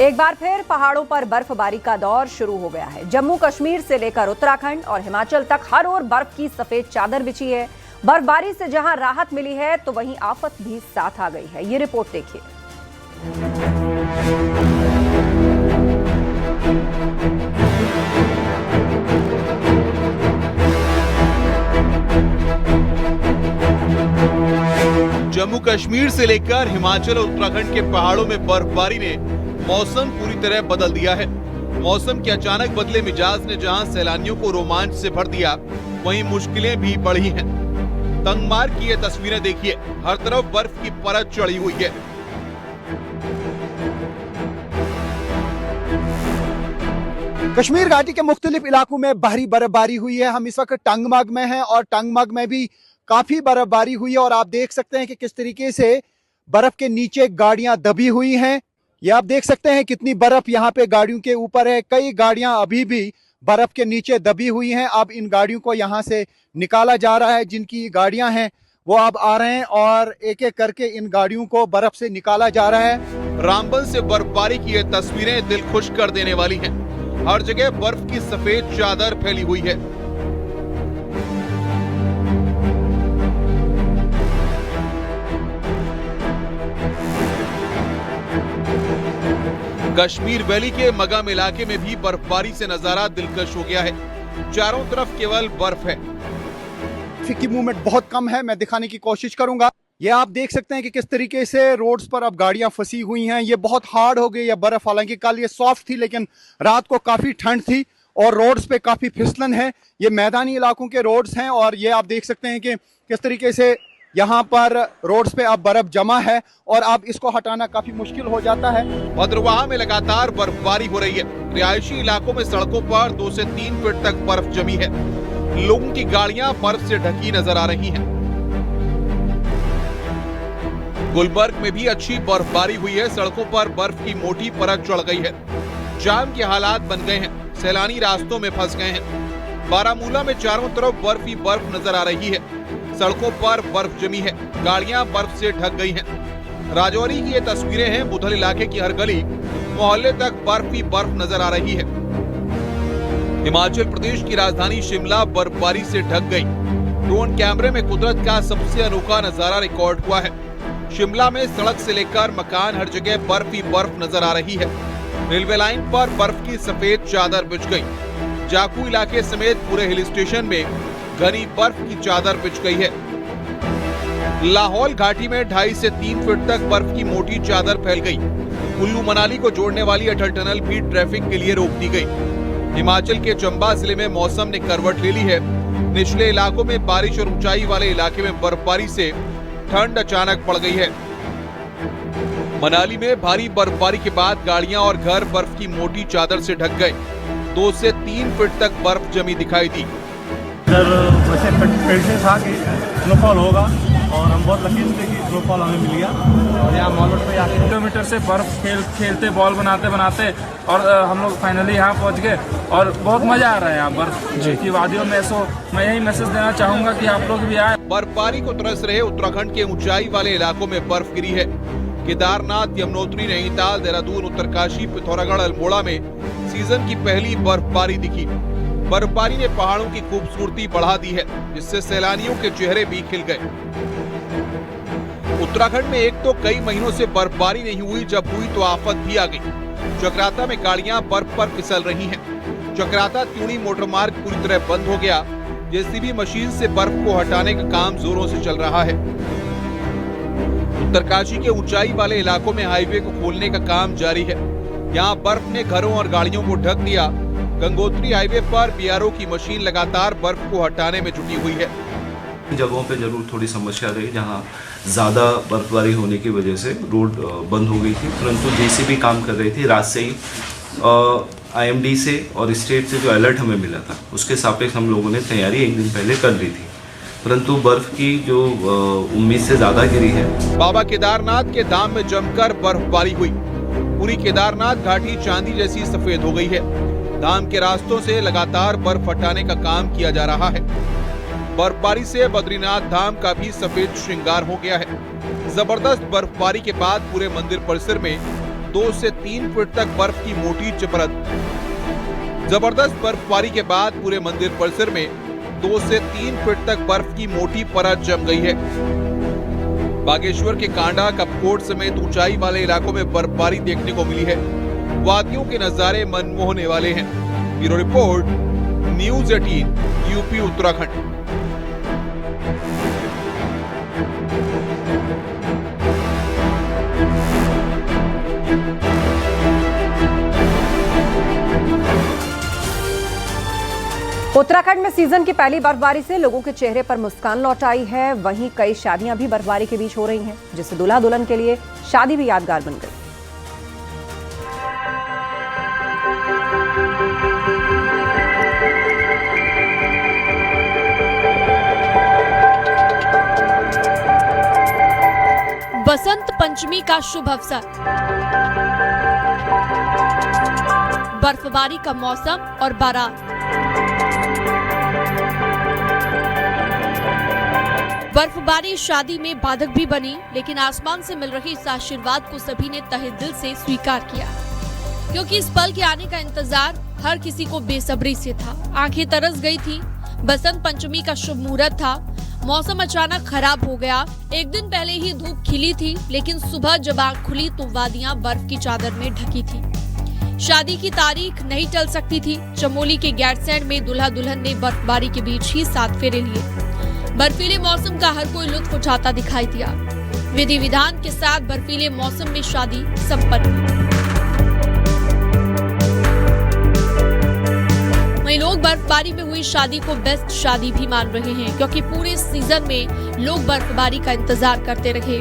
एक बार फिर पहाड़ों पर बर्फबारी का दौर शुरू हो गया है। जम्मू कश्मीर से लेकर उत्तराखंड और हिमाचल तक हर ओर बर्फ की सफेद चादर बिछी है। बर्फबारी से जहां राहत मिली है तो वहीं आफत भी साथ आ गई है। ये रिपोर्ट देखिए। जम्मू कश्मीर से लेकर हिमाचल और उत्तराखंड के पहाड़ों में बर्फबारी ने मौसम पूरी तरह बदल दिया है। मौसम के अचानक बदले मिजाज ने जहां सैलानियों को रोमांच से भर दिया, वहीं मुश्किलें भी बढ़ी हैं। तंगमार की ये तस्वीरें देखिए, हर तरफ बर्फ की परत चढ़ी हुई है। कश्मीर घाटी के मुख्तलिफ इलाकों में भारी बर्फबारी हुई है। हम इस वक्त टंगमर्ग में हैं और टंगमर्ग में भी काफी बर्फबारी हुई है और आप देख सकते हैं कि किस तरीके से बर्फ के नीचे गाड़ियां दबी हुई हैं। ये आप देख सकते हैं कितनी बर्फ यहाँ पे गाड़ियों के ऊपर है। कई गाड़ियां अभी भी बर्फ के नीचे दबी हुई हैं। अब इन गाड़ियों को यहाँ से निकाला जा रहा है। जिनकी गाड़ियां हैं वो अब आ रहे हैं और एक एक करके इन गाड़ियों को बर्फ से निकाला जा रहा है। रामबन से बर्फबारी की ये तस्वीरें दिल खुश कर देने वाली हैं। हर जगह बर्फ की सफेद चादर फैली हुई है। कश्मीर वैली के मगाम इलाके में भी बर्फबारी से नजारा दिलकश हो गया है। चारों तरफ केवल बर्फ है। की मूवमेंट बहुत कम है, मैं दिखाने की कोशिश करूंगा। ये आप देख सकते हैं कि किस तरीके से रोड्स पर अब गाड़ियां फंसी हुई हैं। ये बहुत हार्ड हो गई है बर्फ। हालांकि कल ये सॉफ्ट थी लेकिन रात को काफी ठंड थी और रोड्स पे काफी फिसलन है। ये मैदानी इलाकों के रोड्स हैं और ये आप देख सकते हैं कि किस तरीके से यहाँ पर रोड्स पे अब बर्फ जमा है और अब इसको हटाना काफी मुश्किल हो जाता है। भद्रवाह में लगातार बर्फबारी हो रही है। रिहायशी इलाकों में सड़कों पर 2 से 3 फीट तक बर्फ जमी है। लोगों की गाड़ियां बर्फ से ढकी नजर आ रही हैं। गुलबर्ग में भी अच्छी बर्फबारी हुई है। सड़कों पर बर्फ की मोटी परत चढ़ गई है। जाम के हालात बन गए हैं। सैलानी रास्तों में फंस गए हैं। बारामूला में चारों तरफ बर्फ ही बर्फ नजर आ रही है। सड़कों पर बर्फ जमी है। गाड़ियां बर्फ से ढक गई हैं। राजौरी की ये तस्वीरें हैं। बुधल इलाके की हर गली मोहल्ले तक बर्फ ही बर्फ नजर आ रही है। हिमाचल प्रदेश की राजधानी शिमला बर्फबारी से ढक गई। ड्रोन कैमरे में कुदरत का सबसे अनोखा नजारा रिकॉर्ड हुआ है। शिमला में सड़क से लेकर मकान हर जगह बर्फ ही बर्फ नजर आ रही है। रेलवे लाइन पर बर्फ की सफेद चादर बिछ गई। जाकू इलाके समेत पूरे हिल स्टेशन में घनी बर्फ की चादर बिछ गई है। लाहौल घाटी में 2.5 से 3 फीट तक बर्फ की मोटी चादर फैल गई। कुल्लू मनाली को जोड़ने वाली अटल टनल भी ट्रैफिक के लिए रोक दी गई। हिमाचल के चंबा जिले में मौसम ने करवट ले ली है। निचले इलाकों में बारिश और ऊंचाई वाले इलाके में बर्फबारी से ठंड अचानक पड़ गई है। मनाली में भारी बर्फबारी के बाद गाड़ियां और घर बर्फ की मोटी चादर से ढक गए। 2 से 3 फीट तक बर्फ जमी दिखाई दी। वैसे पेड़ था कि स्नोफॉल होगा और हम बहुत लकी थे कि स्नोफॉल हमें मिल गया। और यहाँ मॉल रोड पे 8 किलोमीटर से बर्फ खेलते बॉल बनाते और हम लोग फाइनली यहाँ पहुँच गए और बहुत मजा आ रहा है यहाँ बर्फ की वादियों में। सो मैं यही मैसेज देना चाहूंगा कि आप लोग भी आए। बर्फबारी को तरस रहे उत्तराखंड के ऊंचाई वाले इलाकों में बर्फ गिरी है। केदारनाथ, यमुनोत्री, नैनीताल, देहरादून, उत्तरकाशी, पिथौरागढ़, अल्मोड़ा में सीजन की पहली बर्फबारी दिखी। बर्फबारी ने पहाड़ों की खूबसूरती बढ़ा दी है, जिससे सैलानियों के चेहरे भी खिल गए। उत्तराखंड में एक तो कई महीनों से बर्फबारी नहीं हुई, जब हुई तो आफत भी आ गई। चक्राता में गाड़ियां बर्फ पर फिसल रही हैं। चक्राता त्यूणी मोटर मार्ग पूरी तरह बंद हो गया। जेसीबी मशीन से बर्फ को हटाने का काम जोरों से चल रहा है। उत्तरकाशी के ऊंचाई वाले इलाकों में हाईवे को खोलने का काम जारी है। यहाँ बर्फ ने घरों और गाड़ियों को ढक दिया। गंगोत्री हाईवे पर बीआरओ की मशीन लगातार बर्फ को हटाने में जुटी हुई है। जगहों पे जरूर थोड़ी समस्या रही जहां ज़्यादा बर्फबारी होने की वजह से रोड बंद हो गई थी, परंतु जेसीबी काम कर रही थी। रात से ही आईएमडी से और स्टेट से जो अलर्ट हमें मिला था उसके सापेक्ष हम लोगों ने तैयारी एक दिन पहले कर ली थी, परंतु बर्फ की जो उम्मीद से ज़्यादा गिरी है। बाबा केदारनाथ के धाम में जमकर बर्फबारी हुई। पूरी केदारनाथ घाटी चांदी जैसी सफेद हो गई है। धाम के रास्तों से लगातार बर्फ हटाने का काम किया जा रहा है। बर्फबारी से बद्रीनाथ धाम का भी सफेद श्रृंगार हो गया है। जबरदस्त बर्फबारी के बाद पूरे मंदिर परिसर में 2 से 3 फीट तक बर्फ की मोटी परत। जबरदस्त बर्फबारी के बाद पूरे मंदिर परिसर में 2 से 3 फीट तक बर्फ की मोटी परत जम गई है। बागेश्वर के कांडा, कपकोट समेत ऊंचाई वाले इलाकों में बर्फबारी देखने को मिली है। वादियों के नजारे मनमोहने वाले हैं। Bureau report, news 18, UP Uttarakhand. Uttarakhand में सीजन की पहली बर्फबारी से लोगों के चेहरे पर मुस्कान लौट आई है। वहीं कई शादियां भी बर्फबारी के बीच हो रही हैं, जिससे दूल्हा दुल्हन के लिए शादी भी यादगार बन गई। बसंत पंचमी का शुभ अवसर, बर्फबारी का मौसम और बारात। बर्फबारी शादी में बाधक भी बनी, लेकिन आसमान से मिल रही इस आशीर्वाद को सभी ने तहे दिल से स्वीकार किया, क्योंकि इस पल के आने का इंतजार हर किसी को बेसब्री से था। आंखें तरस गई थी। बसंत पंचमी का शुभ मुहूर्त था। मौसम अचानक खराब हो गया। एक दिन पहले ही धूप खिली थी, लेकिन सुबह जब आंख खुली तो वादियां बर्फ की चादर में ढकी थी। शादी की तारीख नहीं टल सकती थी। चमोली के गैरसैंण में दूल्हा दुल्हन ने बर्फबारी के बीच ही 7 फेरे लिए। बर्फीले मौसम का हर कोई लुत्फ उठाता दिखाई दिया। विधि विधान के साथ बर्फीले मौसम में शादी संपन्न हुई। वहीं लोग बर्फबारी में हुई शादी को बेस्ट शादी भी मान रहे हैं, क्योंकि पूरे सीजन में लोग बर्फबारी का इंतजार करते रहे।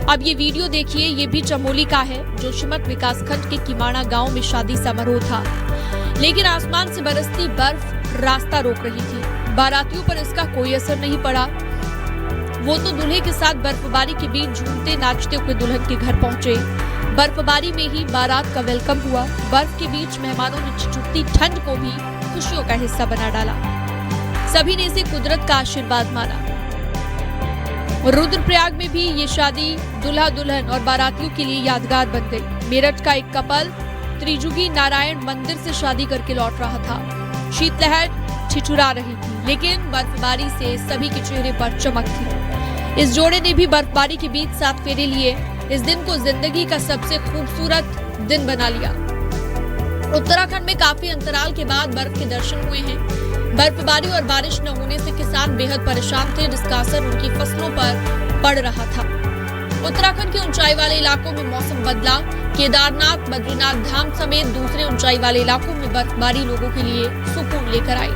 अब ये वीडियो देखिए, ये भी चमोली का है। जोशीमठ विकासखंड के किमाना गांव में शादी समारोह था, लेकिन आसमान से बरसती बर्फ रास्ता रोक रही थी। बारातियों पर इसका कोई असर नहीं पड़ा। वो तो दूल्हे के साथ बर्फबारी के बीच झूमते नाचते हुए दुल्हन के घर पहुंचे। बर्फबारी में ही बारात का वेलकम हुआ। बर्फ के बीच मेहमानों ने ठिठुरती ठंड को भी खुशियों का हिस्सा बना डाला। सभी ने इसे कुदरत का आशीर्वाद माना। रुद्रप्रयाग में भी ये शादी दूल्हा दुल्हन और बारातियों के लिए यादगार बन गई। मेरठ का एक कपल त्रिजुगी नारायण मंदिर से शादी करके लौट रहा था। शीतलहर ठिठुरा रही थी, लेकिन बर्फबारी से सभी के चेहरे पर चमक थी। इस जोड़े ने भी बर्फबारी के बीच 7 फेरे लिए। इस दिन को जिंदगी का सबसे खूबसूरत दिन बना लिया। उत्तराखंड में काफी अंतराल के बाद बर्फ के दर्शन हुए हैं। बर्फबारी और बारिश न होने से किसान बेहद परेशान थे, जिसका असर उनकी फसलों पर पड़ रहा था। उत्तराखंड के ऊंचाई वाले इलाकों में मौसम बदला। केदारनाथ, बद्रीनाथ धाम समेत दूसरे ऊंचाई वाले इलाकों में बर्फबारी लोगों के लिए सुकून लेकर आई।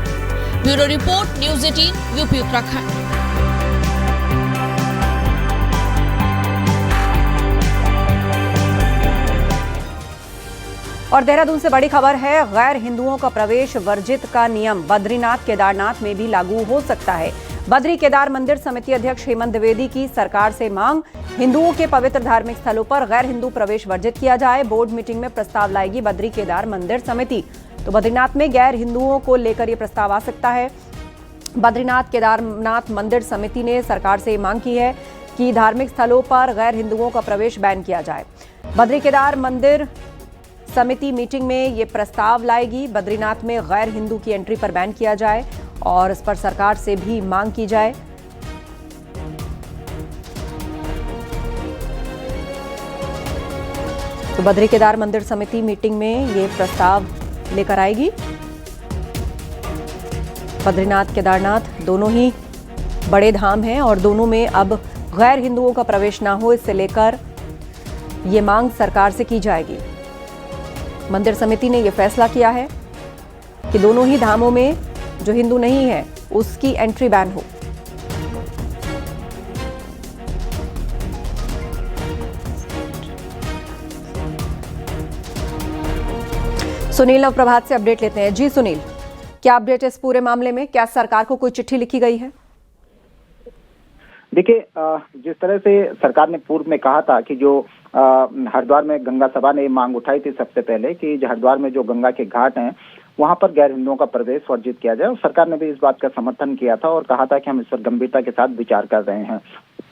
Bureau report, news 18, UP Uttarakhand. और देहरादून से बड़ी खबर है, गैर हिंदुओं का प्रवेश वर्जित का नियम बद्रीनाथ केदारनाथ में भी लागू हो सकता है। बद्री केदार मंदिर समिति अध्यक्ष हेमंत द्विवेदी की सरकार से मांग, हिंदुओं के पवित्र धार्मिक स्थलों पर गैर हिंदू प्रवेश वर्जित किया जाए। बोर्ड मीटिंग में प्रस्ताव लाएगी बद्री केदार मंदिर समिति। तो बद्रीनाथ में गैर हिंदुओं को लेकर यह प्रस्ताव आ सकता है। बद्रीनाथ केदारनाथ मंदिर समिति ने सरकार से मांग की है कि धार्मिक स्थलों पर गैर हिंदुओं का प्रवेश बैन किया जाए। बद्री केदार मंदिर समिति मीटिंग में ये प्रस्ताव लाएगी, बद्रीनाथ में गैर हिंदू की एंट्री पर बैन किया जाए और इस पर सरकार से भी मांग की जाए। तो बद्री केदार मंदिर समिति मीटिंग में ये प्रस्ताव लेकर आएगी। बद्रीनाथ केदारनाथ दोनों ही बड़े धाम हैं और दोनों में अब गैर हिंदुओं का प्रवेश ना हो, इससे लेकर ये मांग सरकार से की जाएगी। मंदिर समिति ने यह फैसला किया है कि दोनों ही धामों में जो हिंदू नहीं है उसकी एंट्री बैन हो। सुनील नव प्रभात से अपडेट लेते हैं। जी सुनील, क्या अपडेट है इस पूरे मामले में? क्या सरकार को कोई चिट्ठी लिखी गई है? देखिए, जिस तरह से सरकार ने पूर्व में कहा था कि जो हरिद्वार में गंगा सभा ने मांग उठाई थी सबसे पहले कि हरिद्वार में जो गंगा के घाट हैं वहां पर गैर हिंदुओं का प्रवेश वर्जित किया जाए, और सरकार ने भी इस बात का समर्थन किया था और कहा था कि हम इस पर गंभीरता के साथ विचार कर रहे हैं।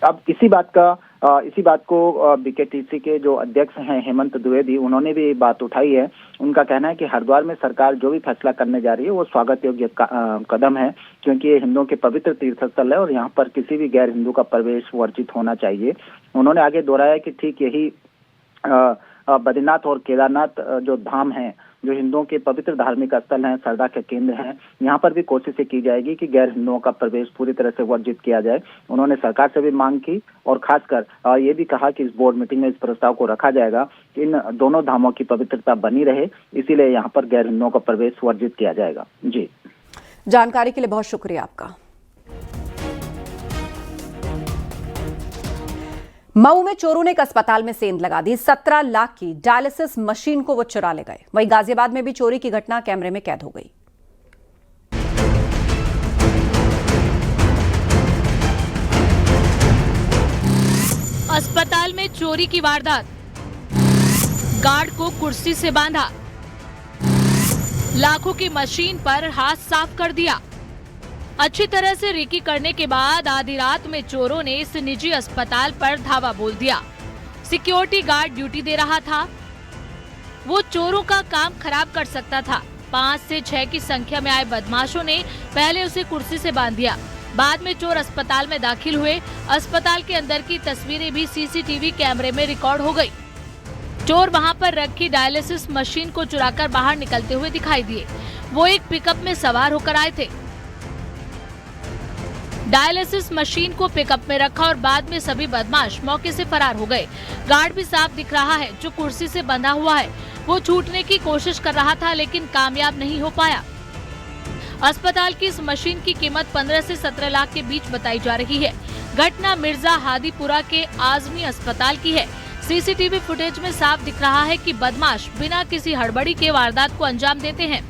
अब इसी बात का इसी बात को बीकेटीसी के जो अध्यक्ष हैं हेमंत द्विवेदी, उन्होंने भी बात उठाई है। उनका कहना है कि हरिद्वार में सरकार जो भी फैसला करने जा रही है वो स्वागत योग्य कदम है, क्योंकि ये हिंदुओं के पवित्र तीर्थ स्थल है और यहाँ पर किसी भी गैर हिंदू का प्रवेश वर्जित होना चाहिए। उन्होंने आगे दोहराया कि ठीक यही बद्रीनाथ और केदारनाथ जो धाम हैं, जो हिंदुओं के पवित्र धार्मिक स्थल हैं, श्रद्धा के केंद्र हैं, यहाँ पर भी कोशिशें की जाएगी कि गैर हिंदुओं का प्रवेश पूरी तरह से वर्जित किया जाए। उन्होंने सरकार से भी मांग की और खासकर ये भी कहा कि इस बोर्ड मीटिंग में इस प्रस्ताव को रखा जाएगा कि इन दोनों धामों की पवित्रता बनी रहे, इसीलिए यहाँ पर गैर हिंदुओं का प्रवेश वर्जित किया जाएगा। जी, जानकारी के लिए बहुत शुक्रिया आपका। मऊ में चोरों ने एक अस्पताल में सेंध लगा दी। 17 लाख की डायलिसिस मशीन को वो चुरा ले गए। वहीं गाजियाबाद में भी चोरी की घटना कैमरे में कैद हो गई। अस्पताल में चोरी की वारदात, गार्ड को कुर्सी से बांधा, लाखों की मशीन पर हाथ साफ कर दिया। अच्छी तरह से रेकी करने के बाद आधी रात में चोरों ने इस निजी अस्पताल पर धावा बोल दिया। सिक्योरिटी गार्ड ड्यूटी दे रहा था। वो चोरों का काम खराब कर सकता था। 5 से 6 की संख्या में आए बदमाशों ने पहले उसे कुर्सी से बांध दिया। बाद में चोर अस्पताल में दाखिल हुए। अस्पताल के अंदर की तस्वीरें भी सीसीटीवी कैमरे में रिकॉर्ड हो गई। चोर वहां पर रखी डायलिसिस मशीन को चुराकर बाहर निकलते हुए दिखाई दिए। वो एक पिकअप में सवार होकर आए थे। डायलिसिस मशीन को पिकअप में रखा और बाद में सभी बदमाश मौके से फरार हो गए। गार्ड भी साफ दिख रहा है जो कुर्सी से बंधा हुआ है। वो छूटने की कोशिश कर रहा था लेकिन कामयाब नहीं हो पाया। अस्पताल की इस मशीन की कीमत 15 से 17 लाख के बीच बताई जा रही है। घटना मिर्जा हादीपुरा के आजमी अस्पताल की है। सीसीटीवी फुटेज में साफ दिख रहा है कि बदमाश बिना किसी हड़बड़ी के वारदात को अंजाम देते हैं।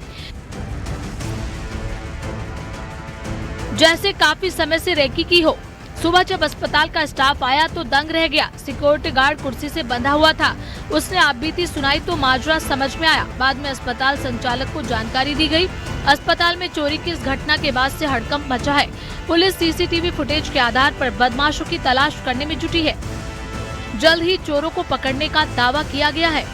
जैसे काफी समय से रेकी की हो। सुबह जब अस्पताल का स्टाफ आया तो दंग रह गया। सिक्योरिटी गार्ड कुर्सी से बंधा हुआ था। उसने आपबीती सुनाई तो माजरा समझ में आया। बाद में अस्पताल संचालक को जानकारी दी गई। अस्पताल में चोरी की इस घटना के बाद से हड़कंप मचा है। पुलिस सीसीटीवी फुटेज के आधार पर बदमाशों की तलाश करने में जुटी है। जल्द ही चोरों को पकड़ने का दावा किया गया है।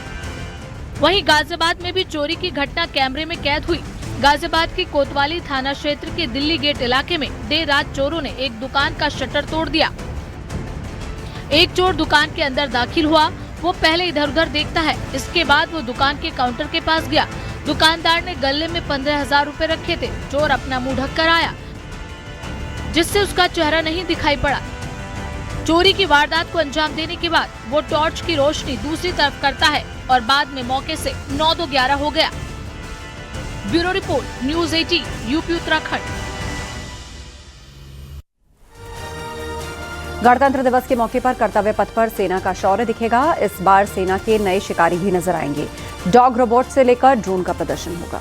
वहीं गाजियाबाद में भी चोरी की घटना कैमरे में कैद हुई। गाजियाबाद की कोतवाली थाना क्षेत्र के दिल्ली गेट इलाके में देर रात चोरों ने एक दुकान का शटर तोड़ दिया। एक चोर दुकान के अंदर दाखिल हुआ। वो पहले इधर उधर देखता है। इसके बाद वो दुकान के काउंटर के पास गया। दुकानदार ने गले में 15,000 रुपए रखे थे। चोर अपना मुंह ढक कर आया, जिससे उसका चेहरा नहीं दिखाई पड़ा। चोरी की वारदात को अंजाम देने के बाद वो टॉर्च की रोशनी दूसरी तरफ करता है और बाद में मौके से 9-11 हो गया। Bureau report, news 18, UP Uttarakhand. गणतंत्र दिवस के मौके पर कर्तव्य पथ पर सेना का शौर्य दिखेगा। इस बार सेना के नए शिकारी भी नजर आएंगे। डॉग रोबोट से लेकर ड्रोन का प्रदर्शन होगा।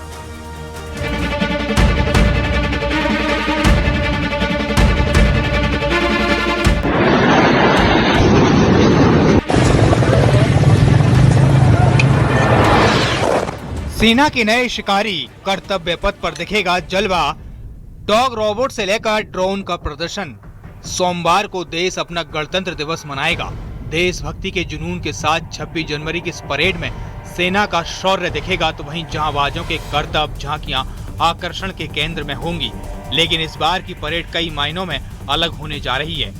सेना के नए शिकारी कर्तव्य पथ पर दिखेगा जलवा। डॉग रोबोट से लेकर ड्रोन का प्रदर्शन। सोमवार को देश अपना गणतंत्र दिवस मनाएगा। देशभक्ति के जुनून के साथ 26 जनवरी की इस परेड में सेना का शौर्य दिखेगा, तो वहीं जांबाजों के करतब झांकियां आकर्षण के केंद्र में होंगी। लेकिन इस बार की परेड कई मायनों में अलग होने जा रही है,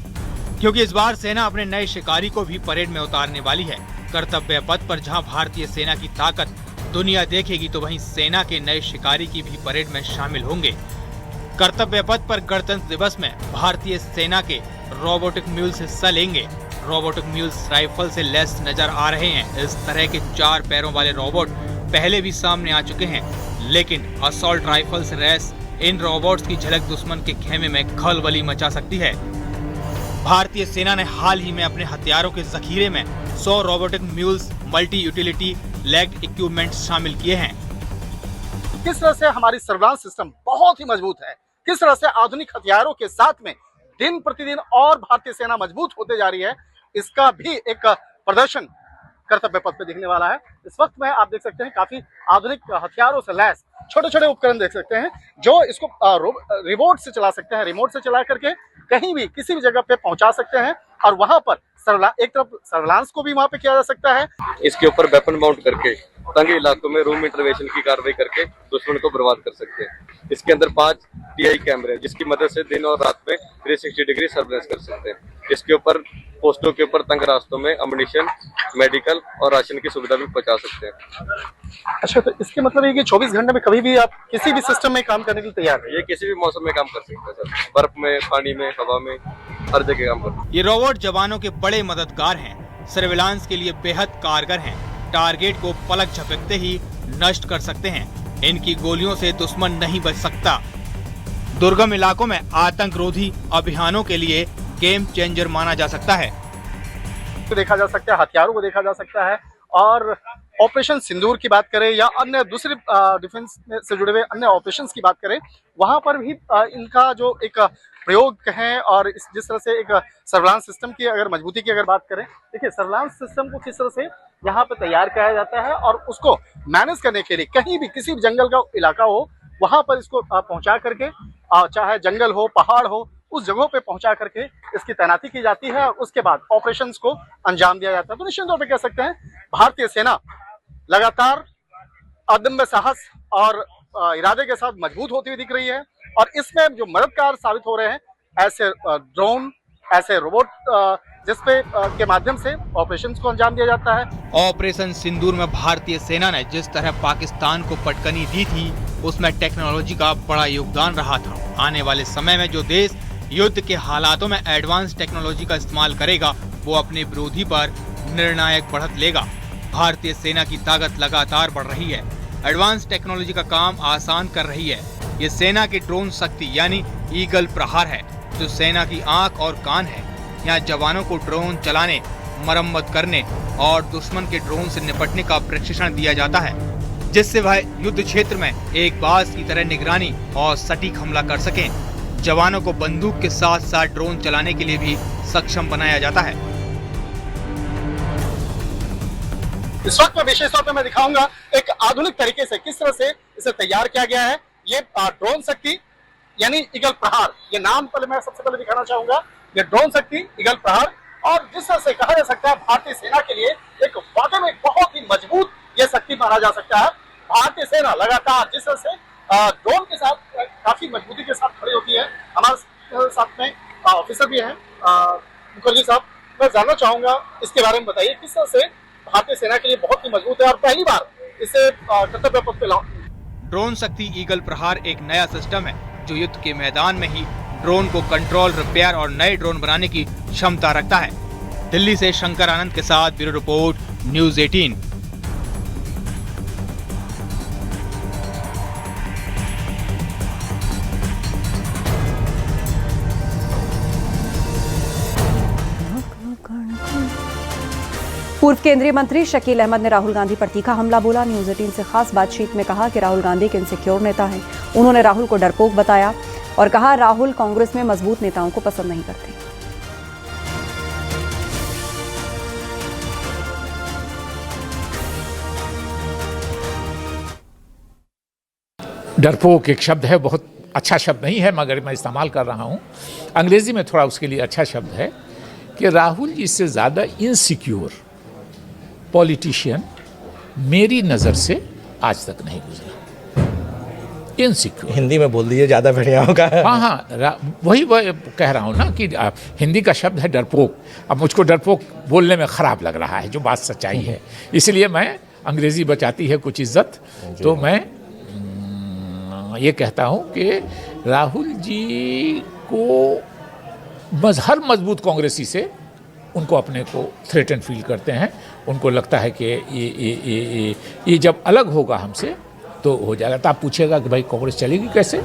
क्योंकि इस बार सेना अपने नए शिकारी को भी परेड में उतारने वाली है। कर्तव्य पथ पर जहां भारतीय सेना की ताकत दुनिया देखेगी, तो वहीं सेना के नए शिकारी की भी परेड में शामिल होंगे। कर्तव्य पथ पर गणतंत्र दिवस में भारतीय सेना के रोबोटिक म्यूल्स हिस्सा लेंगे। रोबोटिक म्यूल्स राइफल से लैस नजर आ रहे हैं। इस तरह के 4 पैरों वाले रोबोट पहले भी सामने आ चुके हैं, लेकिन असॉल्ट राइफल से लैस इन रोबोट्स की झलक दुश्मन के खेमे में खलबली मचा सकती है। भारतीय सेना ने हाल ही में अपने हथियारों के जखीरे में 100 robotic mules multi utility leg equipment शामिल किए हैं। किस तरह से हमारी सर्विलांस सिस्टम बहुत ही मजबूत है, किस तरह से आधुनिक हथियारों के साथ में दिन प्रतिदिन और भारतीय सेना मजबूत होते जा रही है, इसका भी एक प्रदर्शन कर्तव्य पथ पे दिखने वाला है। इस वक्त में आप देख सकते हैं काफी आधुनिक हथियारों से लैस छोटे छोटे उपकरण देख सकते हैं, जो इसको रिमोट से चला सकते हैं। रिमोट से चला करके कहीं भी किसी भी जगह पे पहुंचा सकते हैं और वहां पर एक तरफ सर्विलांस को भी वहां पे किया जा सकता है। इसके ऊपर वेपन माउंट करके तंग इलाकों में रूम इंटरवेंशन की कार्रवाई करके दुश्मन को बर्बाद कर सकते हैं। इसके अंदर 5 TI कैमरे जिसकी मदद से दिन और रात में 360 डिग्री सर्वेलेंस कर सकते हैं। इसके ऊपर पोस्टों के ऊपर तंग रास्तों में अम्युनिशन, मेडिकल और राशन की सुविधा भी पहुंचा सकते हैं। अच्छा, तो इसके मतलब ये कि 24 घंटे में कभी भी आप किसी भी सिस्टम में काम करने के लिए तैयार है? ये किसी भी मौसम में काम कर सकते हैं सर, बर्फ में, पानी में, हवा में, हर जगह काम करते हैं। ये रोबोट जवानों के बड़े मददगार हैं, सर्विलांस के लिए बेहद कारगर हैं, टारगेट को पलक झपकते ही नष्ट कर सकते हैं। इनकी गोलियों से दुश्मन नहीं बच सकता। दुर्गम इलाकों में आतंक रोधी अभियानों के लिए गेम चेंजर माना जा सकता है। देखा जा सकता है, हथियारों को देखा जा सकता है, और ऑपरेशन सिंदूर की बात करें या अन्य दूसरे डिफेंस से जुड़े हुए अन्य ऑपरेशंस की बात करें, वहां पर भी इनका जो एक प्रयोग है और जिस तरह से एक सर्विलांस सिस्टम की अगर मजबूती की अगर बात करें, देखिए सर्विलांस सिस्टम को किस तरह से यहाँ पे तैयार किया जाता है और उसको मैनेज करने के लिए कहीं भी किसी भी जंगल का इलाका हो वहां पर इसको पहुंचा करके, चाहे जंगल हो, पहाड़ हो, उस जगहों पे पहुंचा करके इसकी तैनाती की जाती है और उसके बाद ऑपरेशंस को अंजाम दिया जाता है। तो निश्चित तौर पे कह सकते हैं भारतीय सेना लगातार अदम्य साहस और इरादे के साथ मजबूत होती हुई दिख रही है, और इसमें जो मददगार साबित हो रहे हैं ऐसे ड्रोन, ऐसे रोबोट जिसपे के माध्यम से ऑपरेशंस को अंजाम दिया जाता है। ऑपरेशन सिंदूर में भारतीय सेना ने जिस तरह पाकिस्तान को पटकनी दी थी, उसमें टेक्नोलॉजी का बड़ा योगदान रहा था। आने वाले समय में जो देश युद्ध के हालातों में एडवांस टेक्नोलॉजी का इस्तेमाल करेगा, वो अपने विरोधी पर निर्णायक बढ़त लेगा। भारतीय सेना की ताकत लगातार बढ़ रही है, एडवांस टेक्नोलॉजी का काम आसान कर रही है। ये सेना की ड्रोन शक्ति यानी ईगल प्रहार है, जो सेना की आंख और कान है। यहाँ जवानों को ड्रोन चलाने, मरम्मत करने और दुश्मन के ड्रोन से निपटने का प्रशिक्षण दिया जाता है, जिससे वह युद्ध क्षेत्र में एक बाज की तरह निगरानी और सटीक हमला कर सकें। जवानों को बंदूक के साथ साथ ड्रोन चलाने के लिए भी सक्षम बनाया जाता है। इस वक्त में विशेष तौर पर मैं दिखाऊंगा एक आधुनिक तरीके से किस तरह से इसे तैयार किया गया है। ये ड्रोन शक्ति यानी ईगल प्रहार, ये नाम पहले मैं सबसे पहले दिखाना चाहूंगा। ये ड्रोन शक्ति ईगल प्रहार, और जिस तरह से कहा जा सकता है भारतीय सेना के लिए एक वाकई में बहुत ही मजबूत ये शक्ति माना जा सकता है। भारतीय सेना लगातार जिस तरह से ड्रोन के साथ काफी मजबूती के साथ खड़ी होती है। हमारे साथ में ऑफिसर भी हैं, मुखर्जी साहब, मैं जानना चाहूंगा इसके बारे में बताइए किस तरह से भारतीय सेना के लिए बहुत ही मजबूत है और पहली बार इसे कर्तव्य पथ पे ड्रोन शक्ति ईगल प्रहार एक नया सिस्टम है जो युद्ध के मैदान में ही ड्रोन को कंट्रोल, रिपेयर और नए ड्रोन बनाने की क्षमता रखता है। दिल्ली से शंकर आनंद के साथ ब्यूरो रिपोर्ट, न्यूज़ 18। पूर्व केंद्रीय मंत्री शकील अहमद ने राहुल गांधी पर तीखा हमला बोला। न्यूज़ 18 से खास बातचीत में कहा कि राहुल गांधी एक इनसिक्योर नेता हैं। उन्होंने राहुल को डरपोक बताया और कहा राहुल कांग्रेस में मजबूत नेताओं को पसंद नहीं करते। डरपोक एक शब्द है, बहुत अच्छा शब्द नहीं है मगर मैं इस्तेमाल कर रहा हूँ। अंग्रेजी में थोड़ा उसके लिए अच्छा शब्द है कि राहुल जी से ज़्यादा इनसिक्योर पॉलिटिशियन मेरी नज़र से आज तक नहीं गुजरा। इनसिक्योर हिंदी में बोल दीजिए, ज़्यादा बढ़िया होगा। हाँ, वही कह रहा हूँ ना कि हिंदी का शब्द है डरपोक। अब मुझको डरपोक बोलने में ख़राब लग रहा है, जो बात सच्चाई है, इसलिए मैं अंग्रेज़ी बचाती है कुछ इज्जत, तो मैं ये कहता हूँ कि राहुल जी को हर मजबूत कांग्रेसी से उनको अपने को थ्रेटन फील करते हैं। उनको लगता है कि ये जब अलग होगा हमसे तो हो जाएगा। तो आप पूछेगा कि भाई कांग्रेस चलेगी कैसे।